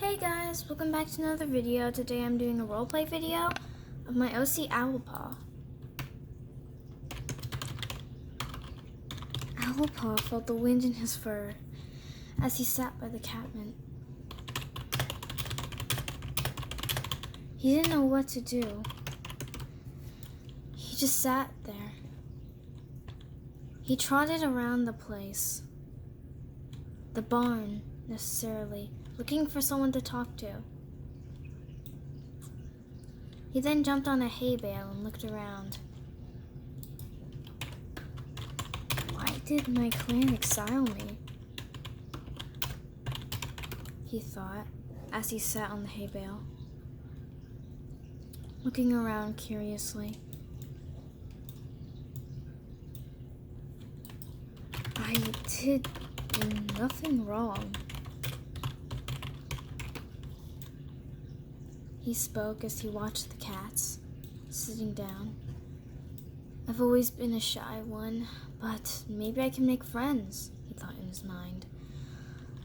Hey guys, welcome back to another video. Today I'm doing a roleplay video of my OC Owlpaw. Owlpaw felt the wind in his fur as he sat by the catman. He didn't know what to do. He just sat there. He trotted around the place, the barn necessarily, looking for someone to talk to. He then jumped on a hay bale and looked around. Why did my clan exile me? He thought as he sat on the hay bale, looking around curiously. I did nothing wrong. He spoke as he watched the cats sitting down. I've always been a shy one, but maybe I can make friends, he thought in his mind.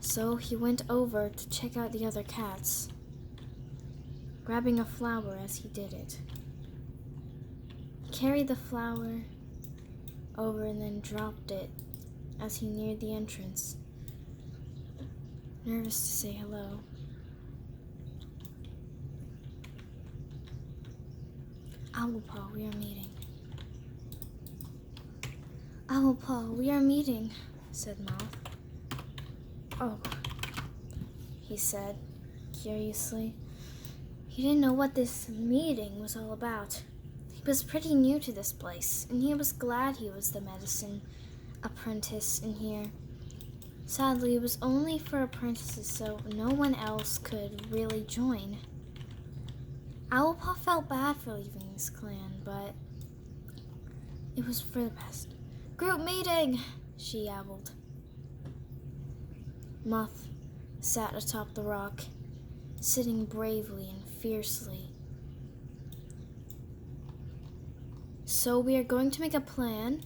So he went over to check out the other cats, grabbing a flower as he did it. He carried the flower over and then dropped it as he neared the entrance, nervous to say hello. Owlpaw, we are meeting. Owlpaw, we are meeting, said Moth. Oh, he said, curiously. He didn't know what this meeting was all about. He was pretty new to this place, and he was glad he was the medicine apprentice in here. Sadly, it was only for apprentices, so no one else could really join. Owlpaw felt bad for leaving his clan, but it was for the best. Group meeting, she yabbled. Moth sat atop the rock, sitting bravely and fiercely. So we are going to make a plan.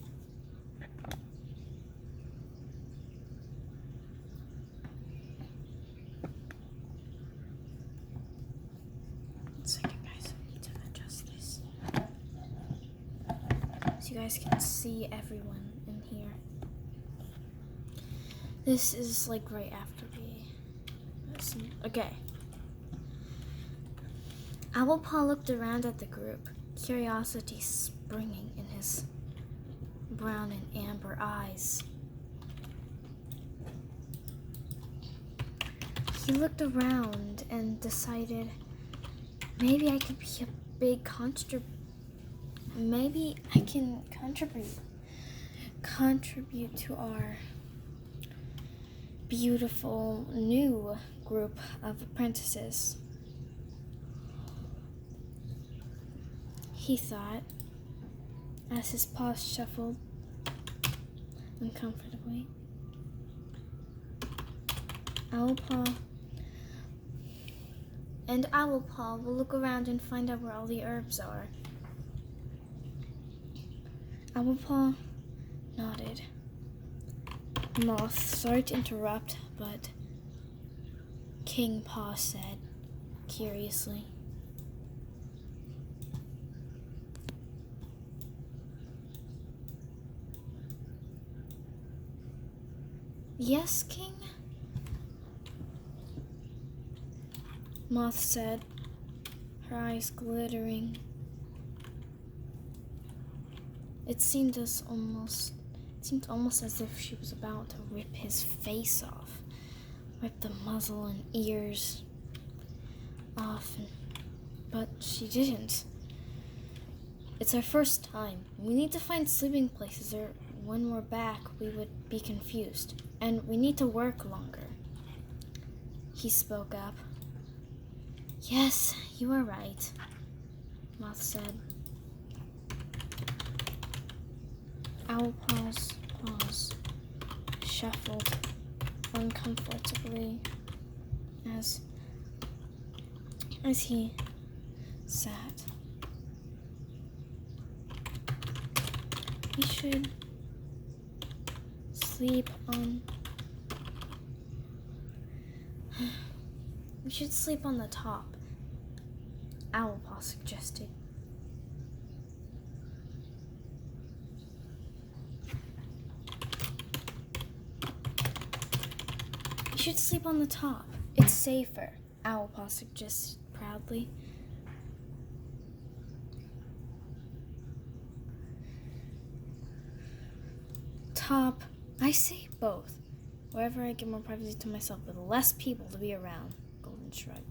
You guys can see everyone in here. This is like right after okay. Owlpaw looked around at the group, curiosity springing in his brown and amber eyes. He looked around and decided maybe I could be a big Maybe I can contribute to our beautiful new group of apprentices, he thought as his paws shuffled uncomfortably. Owlpaw will look around and find out where all the herbs are. Owlpaw nodded. Moth, sorry to interrupt, but King Paw said curiously. Yes, King? Moth said, her eyes glittering. It seemed almost as if she was about to rip his face off, rip the muzzle and ears off, but she didn't. It's our first time. We need to find sleeping places, or when we're back, we would be confused, and we need to work longer. He spoke up. Yes, you are right, Moth said. Owlpaw's paws shuffled uncomfortably as he sat. We should sleep on We should sleep on the top, Owlpaw suggested. We should sleep on the top. It's safer, Owlpaw suggested proudly. Top, I say both. Wherever I get more privacy to myself with less people to be around, Golden shrugged.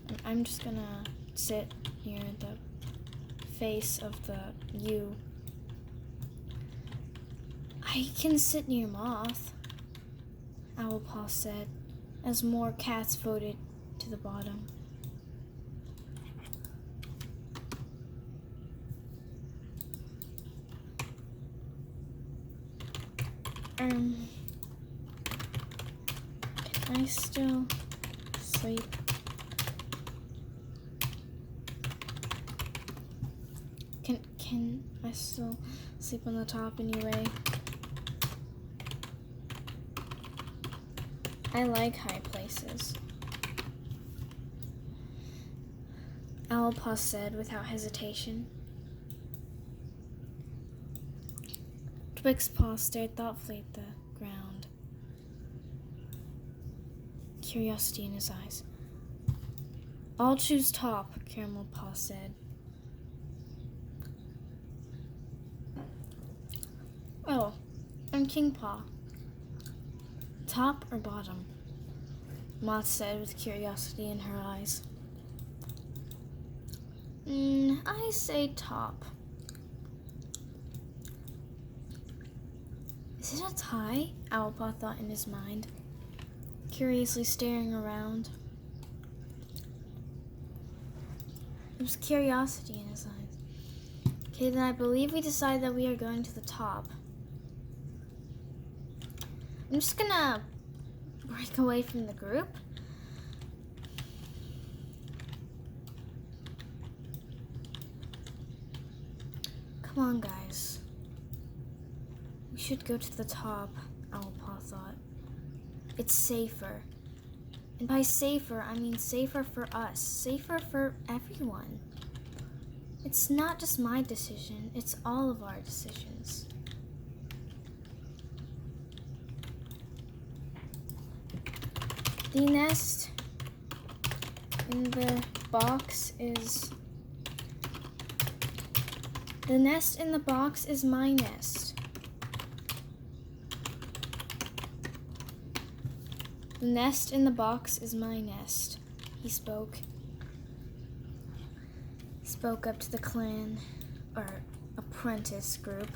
And I'm just gonna sit near the face of the U. I can sit near Moth, Owlpaw said, as more cats voted to the bottom. Can I still sleep? Can I still sleep on the top anyway? I like high places, Owlpaw said without hesitation. Twixpaw stared thoughtfully at the ground, curiosity in his eyes. I'll choose top, Caramelpaw said. Oh, and Kingpaw. Top or bottom? Moth said with curiosity in her eyes. I say top. Is it a tie? Owlpaw thought in his mind, curiously staring around. There was curiosity in his eyes. Okay, then I believe we decide that we are going to the top. I'm just gonna break away from the group. Come on, guys. We should go to the top, Owlpaw thought. It's safer. And by safer, I mean safer for us, safer for everyone. It's not just my decision, it's all of our decisions. The nest in the box is... The nest in the box is my nest. The nest in the box is my nest, he spoke. Spoke up to the clan, or apprentice group.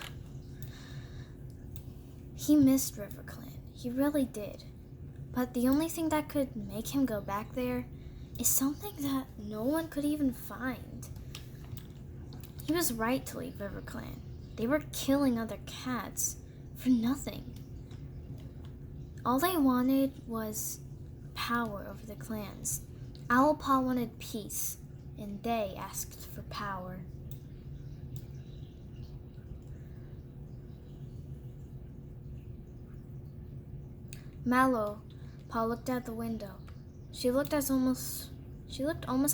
He missed RiverClan, he really did. But the only thing that could make him go back there is something that no one could even find. He was right to leave RiverClan. They were killing other cats for nothing. All they wanted was power over the clans. Owlpaw wanted peace, and they asked for power. Mallowpaw looked out the window. She looked almost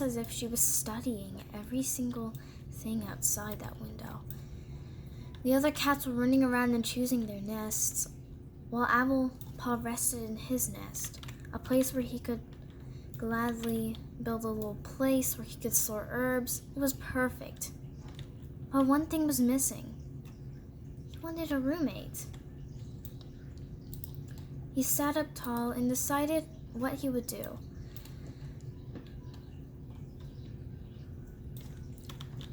as if she was studying every single thing outside that window. The other cats were running around and choosing their nests, while Owlpaw rested in his nest, a place where he could gladly build a little place where he could store herbs. It was perfect. But one thing was missing. He wanted a roommate. He sat up tall and decided what he would do.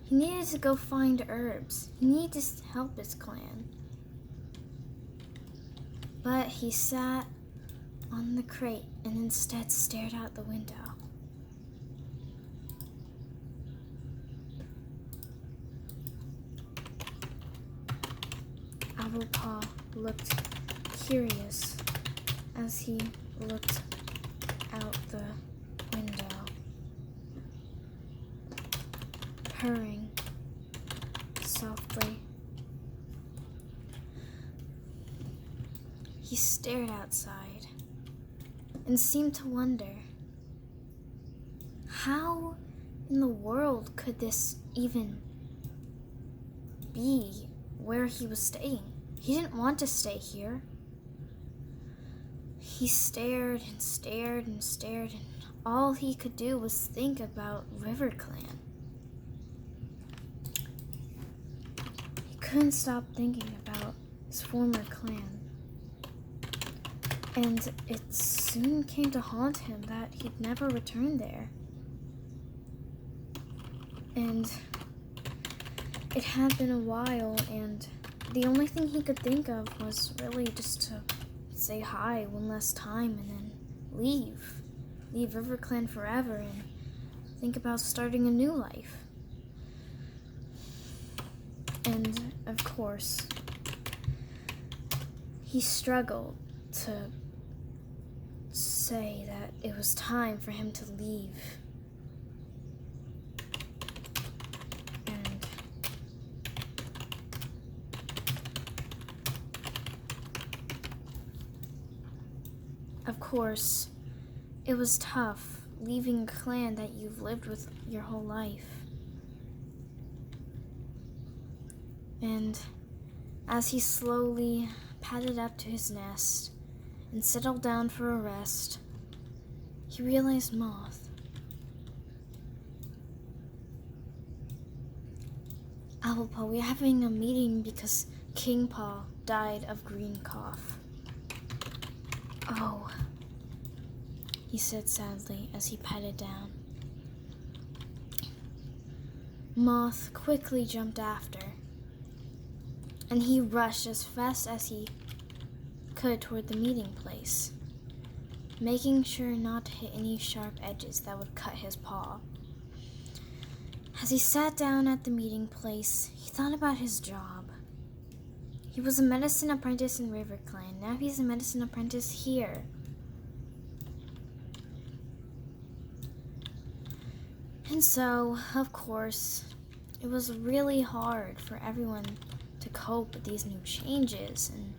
He needed to go find herbs. He needed to help his clan. But he sat on the crate and instead stared out the window. Owlpaw looked curious as he looked out the window, purring softly. He stared outside. and seemed to wonder, how in the world could this even be where he was staying? He didn't want to stay here. He stared and stared and stared, and all he could do was think about RiverClan. He couldn't stop thinking about his former clan. And it soon came to haunt him that he'd never return there. And it had been a while, and the only thing he could think of was really just to say hi one last time and then leave RiverClan forever and think about starting a new life. And of course, he struggled to say that it was time for him to leave. And of course, it was tough leaving a clan that you've lived with your whole life. And as he slowly padded up to his nest and settled down for a rest, he realized Moth. Owlpaw, we're having a meeting because King Paw died of green cough. Oh, he said sadly as he patted down. Moth quickly jumped after, and he rushed as fast as he could toward the meeting place, making sure not to hit any sharp edges that would cut his paw. As he sat down at the meeting place, he thought about his job. He was a medicine apprentice in RiverClan. Now he's a medicine apprentice here. And so, of course, it was really hard for everyone to cope with these new changes, and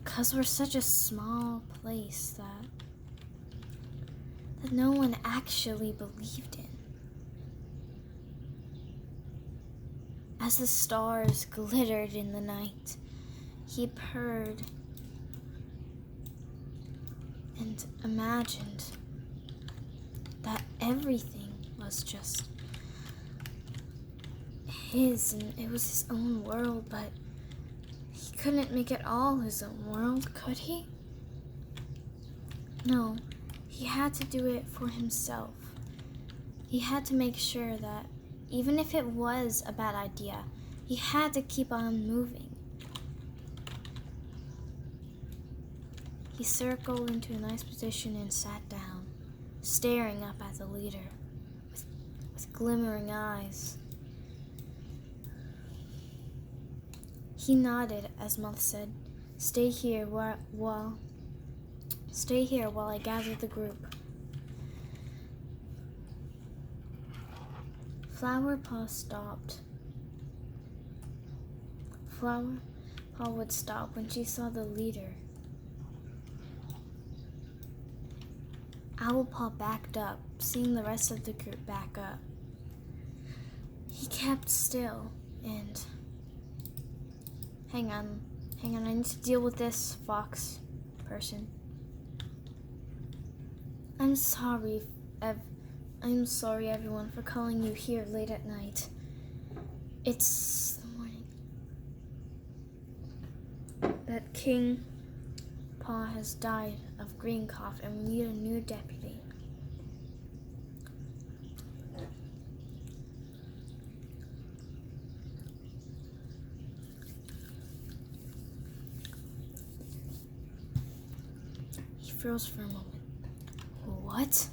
because we're such a small place that no one actually believed in. As the stars glittered in the night, he purred and imagined that everything was just his, and it was his own world, but he couldn't make it all his own world, could he? No, he had to do it for himself. He had to make sure that even if it was a bad idea, he had to keep on moving. He circled into a nice position and sat down, staring up at the leader with glimmering eyes. He nodded as Moth said, Stay here while I gather the group." Flowerpaw stopped. Flowerpaw would stop when she saw the leader. Owlpaw backed up, seeing the rest of the group back up. He kept still and... Hang on, I need to deal with this fox person. I'm sorry everyone for calling you here late at night. It's the morning that King Paw has died of green cough and we need a new deputy. He froze for a moment. What?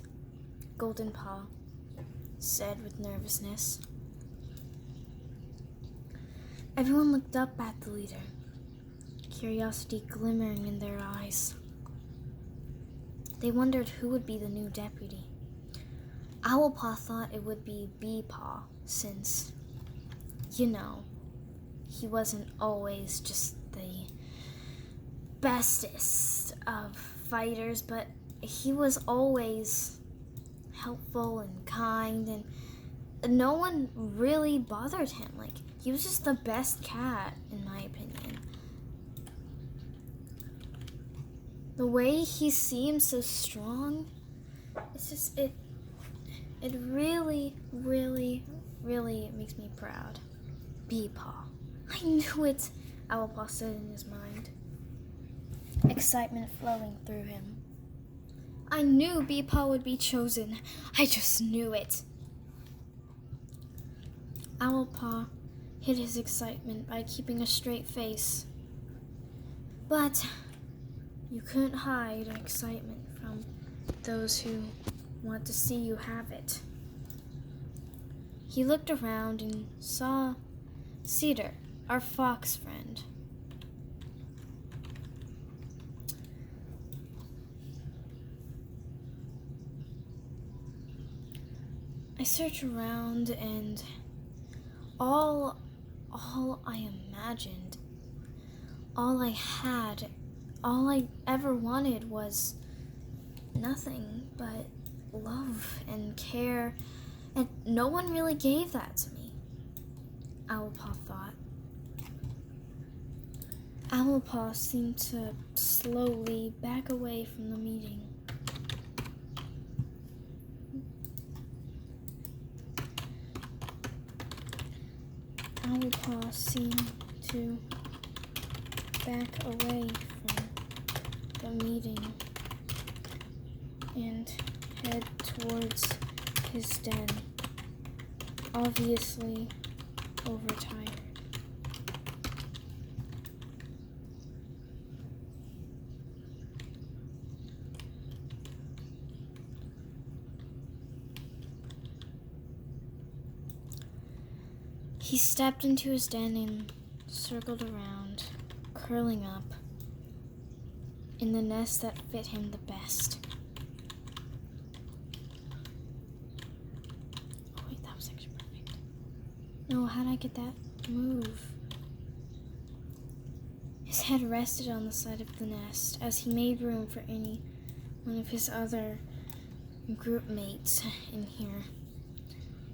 Golden Paw said with nervousness. Everyone looked up at the leader, curiosity glimmering in their eyes. They wondered who would be the new deputy. Owlpaw thought it would be Bee-Paw, since, he wasn't always just the bestest of fighters, but he was always helpful and kind, and no one really bothered him. Like, he was just the best cat, in my opinion. The way he seems so strong, it's just, it really, really, really makes me proud. Beepaw. I knew it, Owlpaw said in his mind, excitement flowing through him. I knew Beepaw would be chosen. I just knew it. Owlpaw hid his excitement by keeping a straight face. But you couldn't hide excitement from those who want to see you have it. He looked around and saw Cedar, our fox friend. I searched around, and all I imagined, all I had, all I ever wanted was nothing but love and care, and no one really gave that to me, Owlpaw thought. Owlpaw seemed to slowly back away from the meeting. Owlpaw seemed to back away from the meeting and head towards his den, obviously overtired. He stepped into his den and circled around, curling up in the nest that fit him the best. Oh wait, that was actually perfect. No, how'd I get that to move? His head rested on the side of the nest as he made room for any one of his other group mates in here.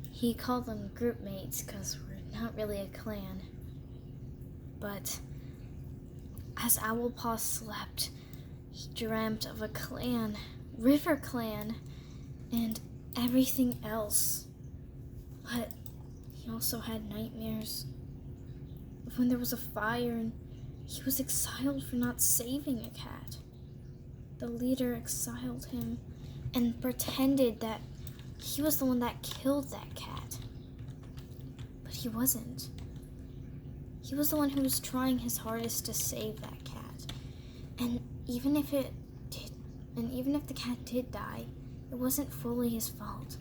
He called them group mates because we're not really a clan. But as Owlpaw slept, he dreamt of a clan, River Clan, and everything else. But he also had nightmares of when there was a fire and he was exiled for not saving a cat. The leader exiled him and pretended that he was the one that killed that cat. But he wasn't. He was the one who was trying his hardest to save that cat. And even if the cat did die, it wasn't fully his fault,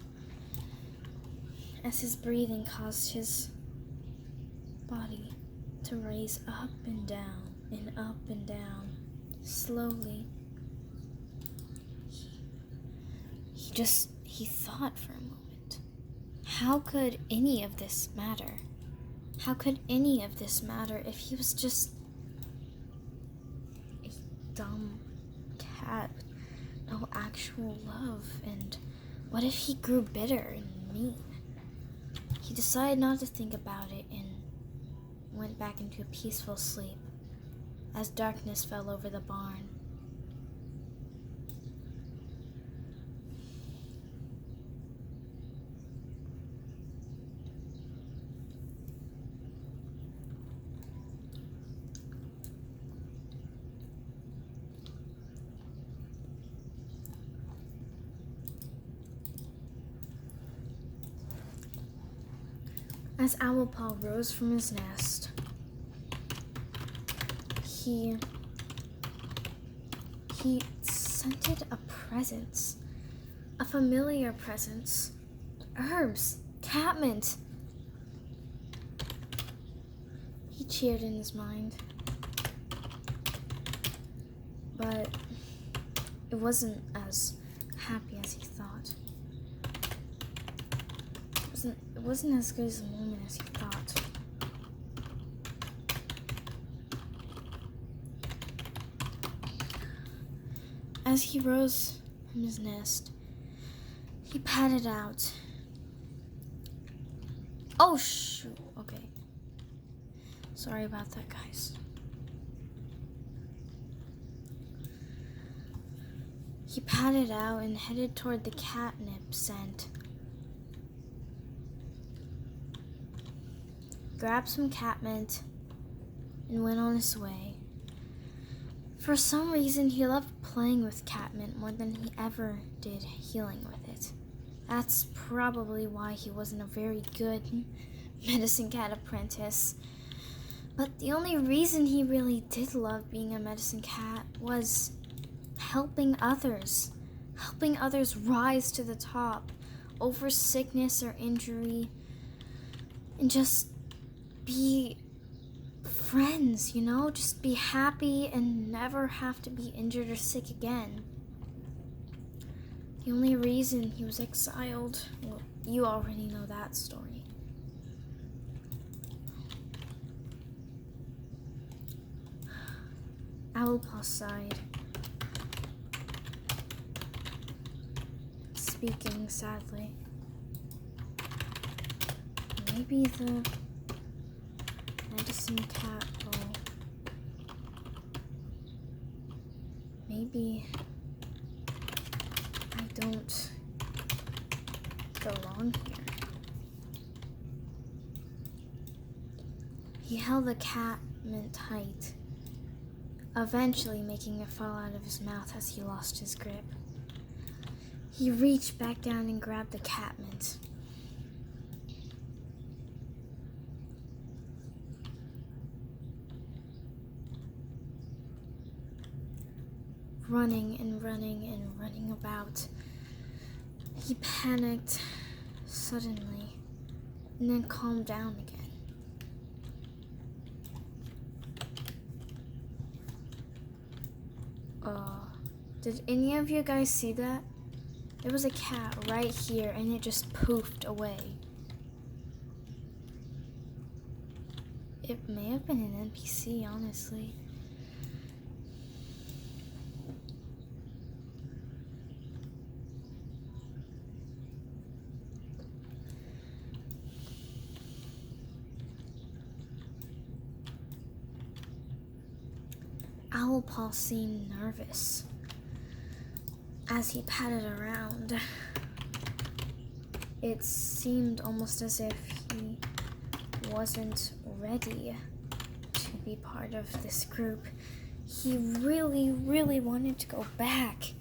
as his breathing caused his body to raise up and down and up and down, slowly. He thought for a moment. How could any of this matter? How could any of this matter if he was just a dumb cat with no actual love? And what if he grew bitter and mean? He decided not to think about it and went back into a peaceful sleep as darkness fell over the barn. As Owlpaw rose from his nest, he scented a presence, a familiar presence. Herbs, catmint. He cheered in his mind, but it wasn't as happy as he thought. It wasn't as good as a moment as he thought. As he rose from his nest, he patted out. Oh, shoot. Okay. Sorry about that, guys. He padded out and headed toward the catnip scent. Grabbed some catmint and went on his way. For some reason, he loved playing with catmint more than he ever did healing with it. That's probably why he wasn't a very good medicine cat apprentice. But the only reason he really did love being a medicine cat was helping others rise to the top over sickness or injury, and just be friends, just be happy and never have to be injured or sick again. The only reason he was exiled, well, you already know that story. Owlpaw sighed, speaking sadly. Maybe the medicine cat will... Maybe I don't belong here. He held the catmint tight, eventually making it fall out of his mouth as he lost his grip. He reached back down and grabbed the catmint. Running and running and running about, he panicked suddenly and then calmed down again. Did any of you guys see that? There was a cat right here and it just poofed away. It may have been an NPC, honestly. Owlpaw seemed nervous as he padded around. It seemed almost as if he wasn't ready to be part of this group. He really, really wanted to go back.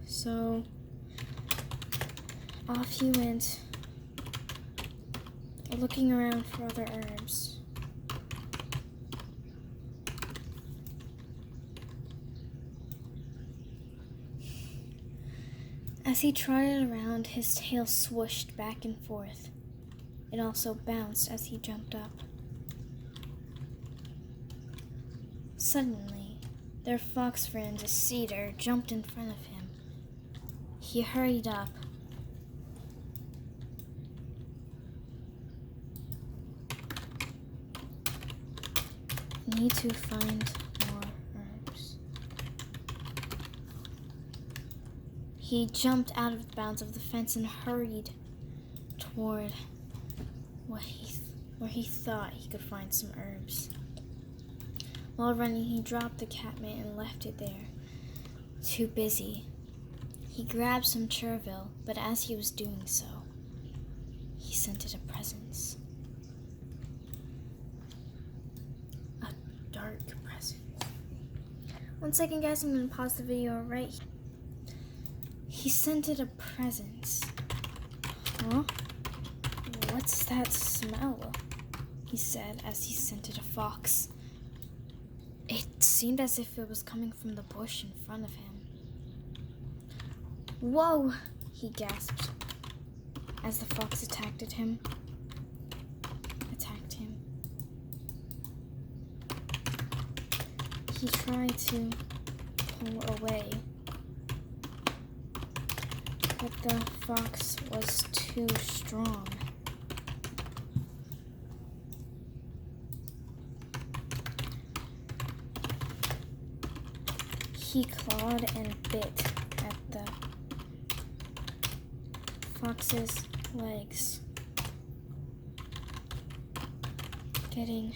So off he went, looking around for other herbs. As he trotted around, his tail swooshed back and forth. It also bounced as he jumped up. Suddenly, their fox friend, a cedar, jumped in front of him. He hurried up. Need to find more herbs. He jumped out of the bounds of the fence and hurried toward where he thought he could find some herbs. While running, he dropped the catmint and left it there, too busy. He grabbed some chervil, but as he was doing so, he scented a presence. A dark presence. 1 second, guys, I'm going to pause the video right here. He scented a presence. Huh? What's that smell? He said as he scented a fox. It seemed as if it was coming from the bush in front of him. Whoa! He gasped as the fox attacked him. He tried to pull away, but the fox was too strong. He clawed and bit at the fox's legs, getting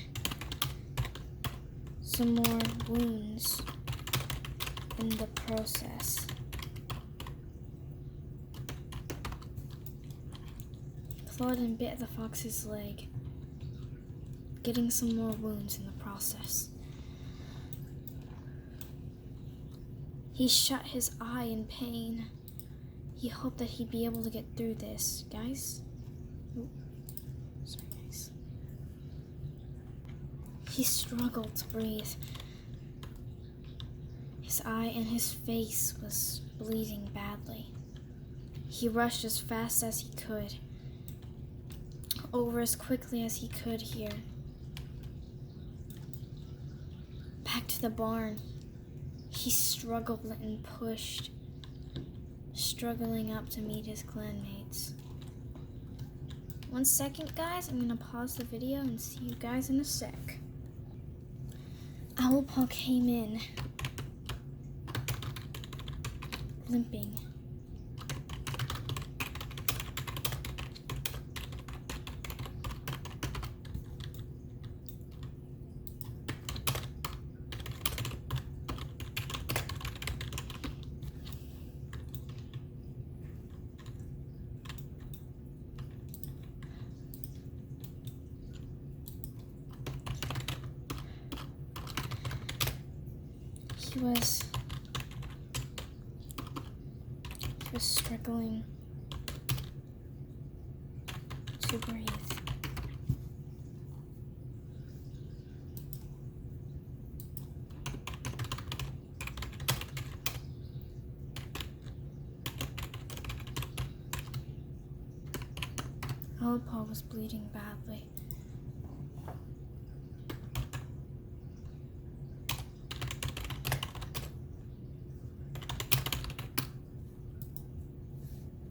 some more wounds in the process. Clawed and bit the fox's leg, getting some more wounds in the process. He shut his eye in pain. He hoped that he'd be able to get through this. Guys? Ooh. Sorry, guys. He struggled to breathe. His eye and his face was bleeding badly. He rushed as fast as he could, over as quickly as he could here. Back to the barn. He struggled and pushed, struggling up to meet his clanmates. 1 second, guys. I'm gonna pause the video and see you guys in a sec. Owlpaw came in, limping. He was struggling to breathe. Owlpaw was bleeding badly.